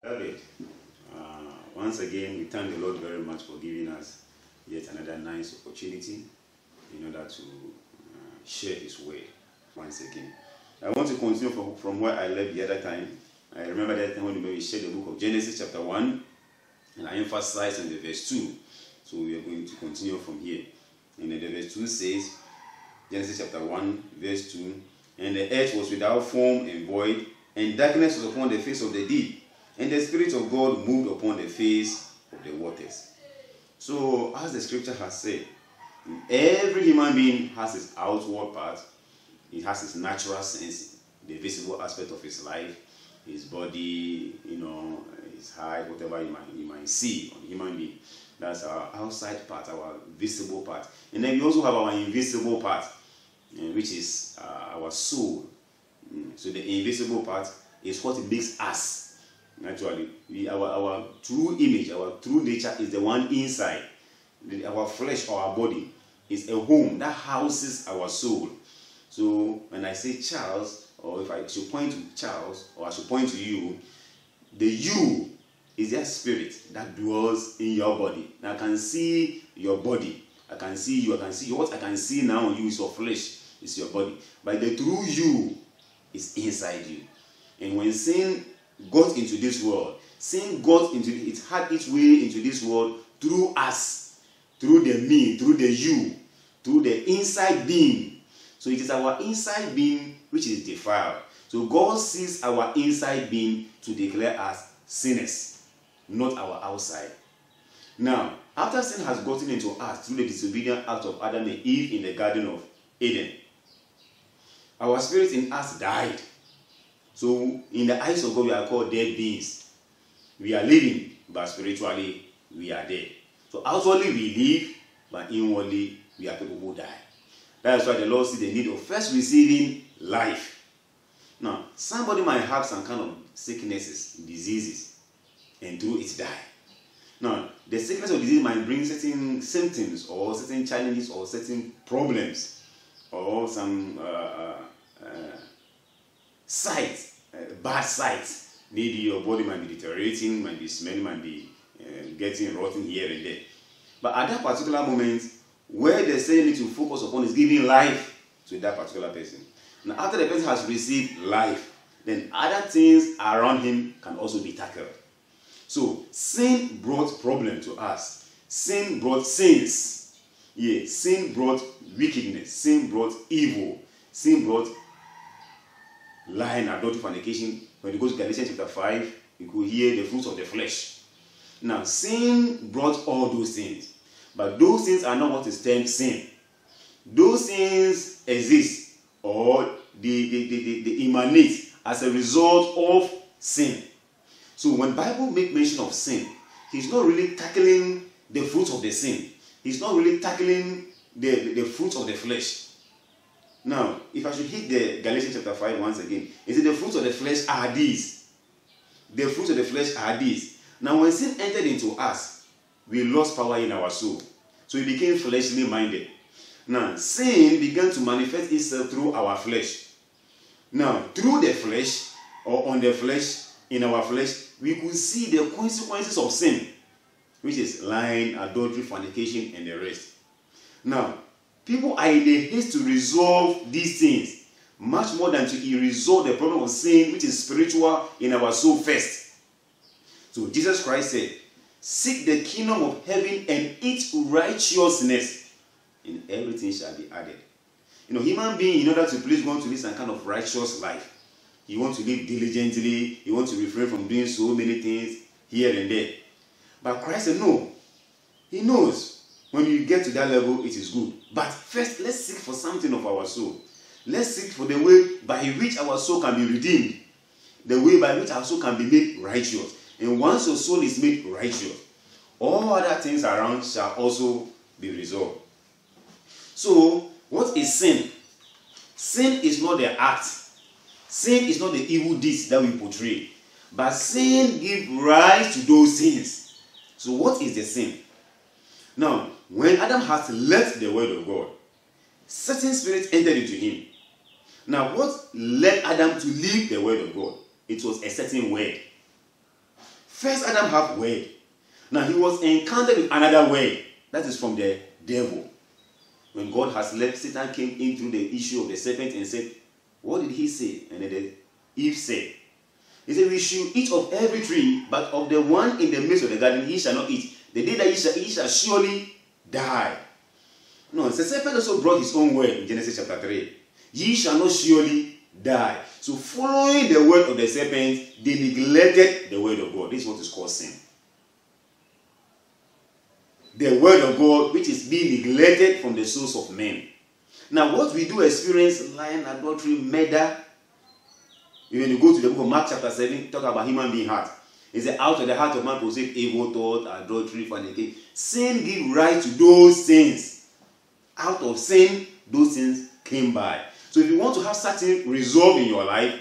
Beloved, once again, we thank the Lord very much for giving us yet another nice opportunity in order to share His word once again. I want to continue from where I left the other time. I remember that time when we shared the book of Genesis chapter 1, and I emphasized on the verse 2. So we are going to continue from here. And the verse 2 says, Genesis chapter 1, verse 2, and the earth was without form and void, and darkness was upon the face of the deep, and the Spirit of God moved upon the face of the waters. So, as the scripture has said, every human being has his outward part. He has his natural sense, the visible aspect of his life, his body, his height, whatever you might see on a human being. That's our outside part, our visible part. And then we also have our invisible part, which is our soul. So the invisible part is what makes us. Naturally, our true image, our true nature is the one inside. Our flesh or our body is a home that houses our soul. So when I say Charles, or if I should point to Charles, or I should point to you, the you is that spirit that dwells in your body. Now I can see your body. I can see you. I can see you. What I can see now on you is your flesh, is your body. But the true you is inside you. And when sin got into this world, sin got into it, had its way into this world through us, through the me, through the you, through the inside being. So it is our inside being which is defiled. So God sees our inside being to declare us sinners, not our outside. Now, after sin has gotten into us through the disobedient act of Adam and Eve in the Garden of Eden, our spirit in us died. So, in the eyes of God, we are called dead beings. We are living, but spiritually, we are dead. So, outwardly, we live, but inwardly, we are people who die. That is why the Lord sees the need of first receiving life. Now, somebody might have some kind of sicknesses, diseases, and through it die. Now, the sickness or disease might bring certain symptoms, or certain challenges, or certain problems, or some sights, bad sights. Maybe your body might be deteriorating, might be smelling, might be getting rotten here and there. But at that particular moment, where the Savior needs to focus upon is giving life to that particular person. Now, after the person has received life, then other things around him can also be tackled. So, sin brought problem to us. Sin brought sins. Yeah, sin brought wickedness. Sin brought evil. Sin brought lying, adultery, fornication. When you go to Galatians chapter 5, you could hear the fruits of the flesh. Now, sin brought all those things. But those things are not what is termed sin. Those things exist, or they emanate as a result of sin. So when the Bible makes mention of sin, he's not really tackling the fruits of the sin. He's not really tackling the fruits of the flesh. Now, if I should hit the Galatians chapter 5 once again, it says the fruits of the flesh are these. The fruits of the flesh are these. Now, when sin entered into us, we lost power in our soul. So we became fleshly minded. Now, sin began to manifest itself through our flesh. Now, through the flesh, or on the flesh, in our flesh, we could see the consequences of sin, which is lying, adultery, fornication, and the rest. Now, people are in a haste to resolve these things, much more than to resolve the problem of sin, which is spiritual, in our soul first. So Jesus Christ said, seek the kingdom of heaven and its righteousness, and everything shall be added. Human being, in order to please God, to live some kind of righteous life, you want to live diligently, you want to refrain from doing so many things here and there. But Christ said, no. He knows when you get to that level, it is good. But first, let's seek for something of our soul. Let's seek for the way by which our soul can be redeemed. The way by which our soul can be made righteous. And once your soul is made righteous, all other things around shall also be resolved. So, what is sin? Sin is not the act. Sin is not the evil deeds that we portray. But sin gives rise to those sins. So what is the sin? Now, when Adam has left the word of God, certain spirits entered into him. Now, what led Adam to leave the word of God? It was a certain word. First Adam had word. Now he was encountered with another word. That is from the devil. When God has left, Satan came in through the issue of the serpent and said, what did he say? And then Eve said, he said, we should eat of every tree, but of the one in the midst of the garden ye shall not eat. The day that ye shall surely die. No, the serpent also brought his own word in Genesis chapter 3. Ye shall not surely die. So following the word of the serpent, they neglected the word of God. This is what is called sin. The word of God, which is being neglected from the souls of men. Now, what we do experience, lying, adultery, murder, when you go to the book of Mark chapter 7, talk about human being heart. It's out of the heart of man proceed evil thought, adultery, fornication. Sin gives rise to those sins. Out of sin, those sins came by. So if you want to have certain resolve in your life,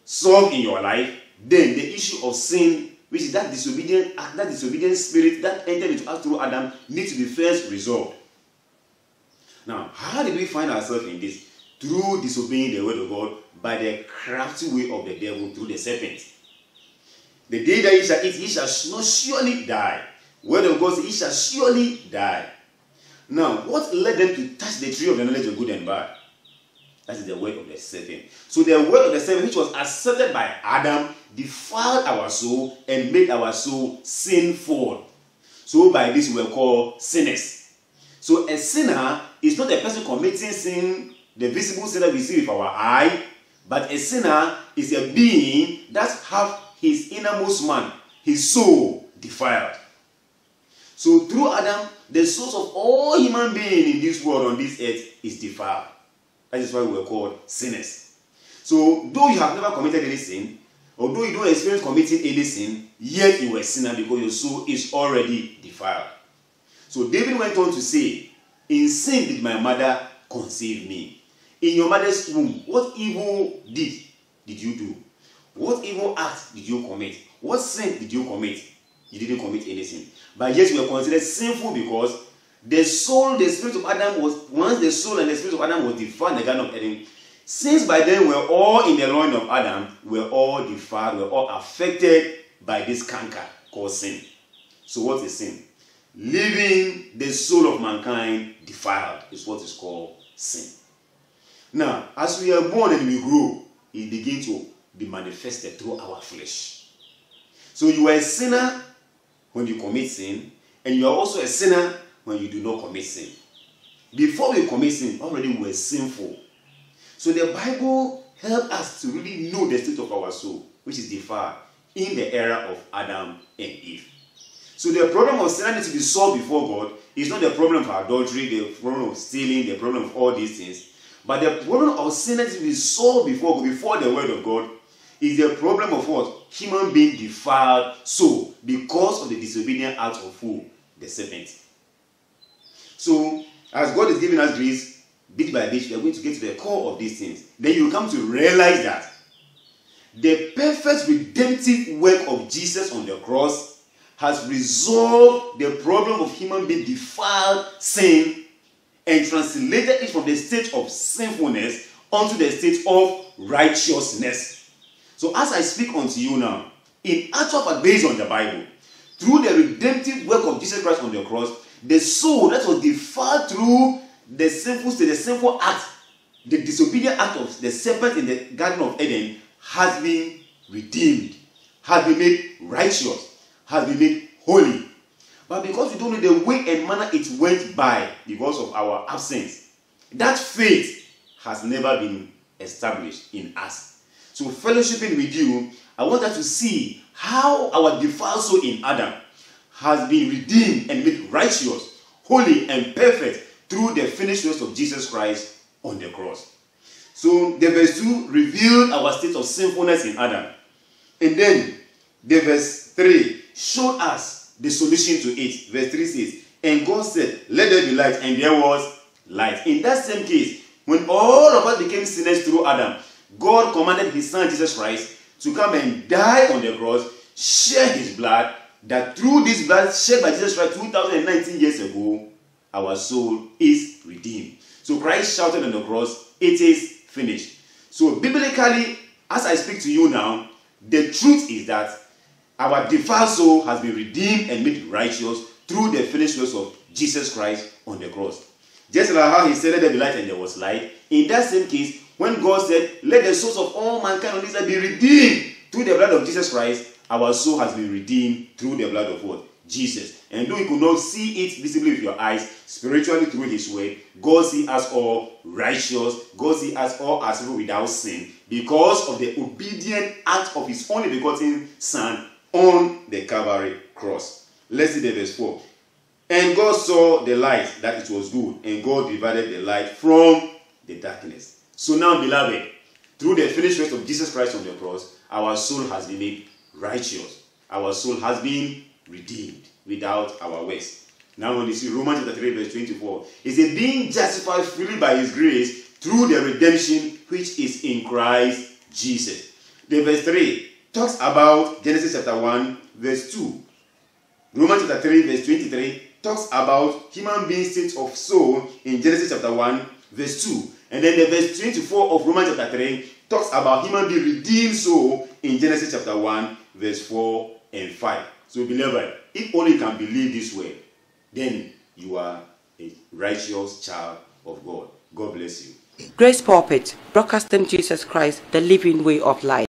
solve in your life, then the issue of sin, which is that disobedient act, that disobedient spirit that entered into us through Adam, needs to be first resolved. Now, how did we find ourselves in this? Through disobeying the word of God by the crafty way of the devil through the serpent. The day that ye shall eat, ye shall not surely die. Word of God says, ye shall surely die. Now, what led them to touch the tree of the knowledge of good and bad? That is the word of the serpent. So the word of the serpent, which was accepted by Adam, defiled our soul and made our soul sinful. So by this we were called sinners. So a sinner is not a person committing sin, the visible sin that we see with our eye, but a sinner is a being that have his innermost man, his soul, defiled. So through Adam, the source of all human beings in this world, on this earth, is defiled. That is why we were called sinners. So though you have never committed any sin, although you don't experience committing any sin, yet you were a sinner because your soul is already defiled. So David went on to say, in sin did my mother conceive me. In your mother's womb, what evil did you do? What evil act did you commit? What sin did you commit? You didn't commit any sin. But yet you were considered sinful because the soul, the spirit of Adam was, once the soul and the spirit of Adam was defiled in the Garden of Eden, since by then we're all in the loin of Adam, we're all defiled, we're all affected by this canker called sin. So what is sin? Leaving the soul of mankind defiled is what is called sin. Now, as we are born and we grow, it begins to be manifested through our flesh. So you are a sinner when you commit sin, and you are also a sinner when you do not commit sin. Before we commit sin, already we were sinful. So the Bible helps us to really know the state of our soul, which is defiled in the era of Adam and Eve. So the problem of sin needs to be solved before God. Is not the problem of adultery, the problem of stealing, the problem of all these things. But the problem of sin needs to be solved before the word of God is the problem of what? Human being defiled soul because of the disobedient act of who? The serpent. So, as God is giving us grace, bit by bit, we are going to get to the core of these things. Then you will come to realize that the perfect redemptive work of Jesus on the cross has resolved the problem of human being defiled sin and translated it from the state of sinfulness onto the state of righteousness. So as I speak unto you now, in actual fact based on the Bible, through the redemptive work of Jesus Christ on the cross, the soul that was defiled through the sinful state, the sinful act, the disobedient act of the serpent in the Garden of Eden has been redeemed, has been made righteous, has been made holy. But because we don't know the way and manner it went by because of our absence, that faith has never been established in us. So fellowshipping with you, I want us to see how our defiled soul in Adam has been redeemed and made righteous, holy and perfect through the finished work of Jesus Christ on the cross. So the verse 2 revealed our state of sinfulness in Adam. And then the verse 3 showed us the solution to it. Verse 3 says, and God said, let there be light, and there was light. In that same case, when all of us became sinners through Adam, God commanded his son Jesus Christ to come and die on the cross, shed his blood, that through this blood shed by Jesus Christ 2019 years ago, our soul is redeemed. So Christ shouted on the cross, it is finished. So biblically, as I speak to you now, the truth is that Our defiled soul has been redeemed and made righteous through the finished works of Jesus Christ on the cross. Just like how he said, let there be light, and there was light. In that same case, when God said, let the souls of all mankind on this earth be redeemed through the blood of Jesus Christ, our soul has been redeemed through the blood of what? Jesus. And though you could not see it visibly with your eyes, spiritually through his word, God sees us all righteous. God sees us all as people without sin because of the obedient act of his only begotten Son on the Calvary cross. Let's see the verse 4. And God saw the light, that it was good, and God divided the light from the darkness. So now, beloved, through the finished work of Jesus Christ on the cross, our soul has been made righteous. Our soul has been redeemed without our works. Now when you see Romans chapter 3 verse 24, it says, being justified freely by his grace through the redemption which is in Christ Jesus. The verse 3 talks about Genesis chapter 1 verse 2. Romans chapter 3 verse 23 talks about human being state of soul in Genesis chapter 1 verse 2. And then the verse 24 of Romans chapter 3 talks about human being redeemed soul in Genesis chapter 1 verse 4 and 5. So beloved, if only you can believe this word, then you are a righteous child of God. God bless you. Grace Pulpit, broadcasting Jesus Christ, the living way of life.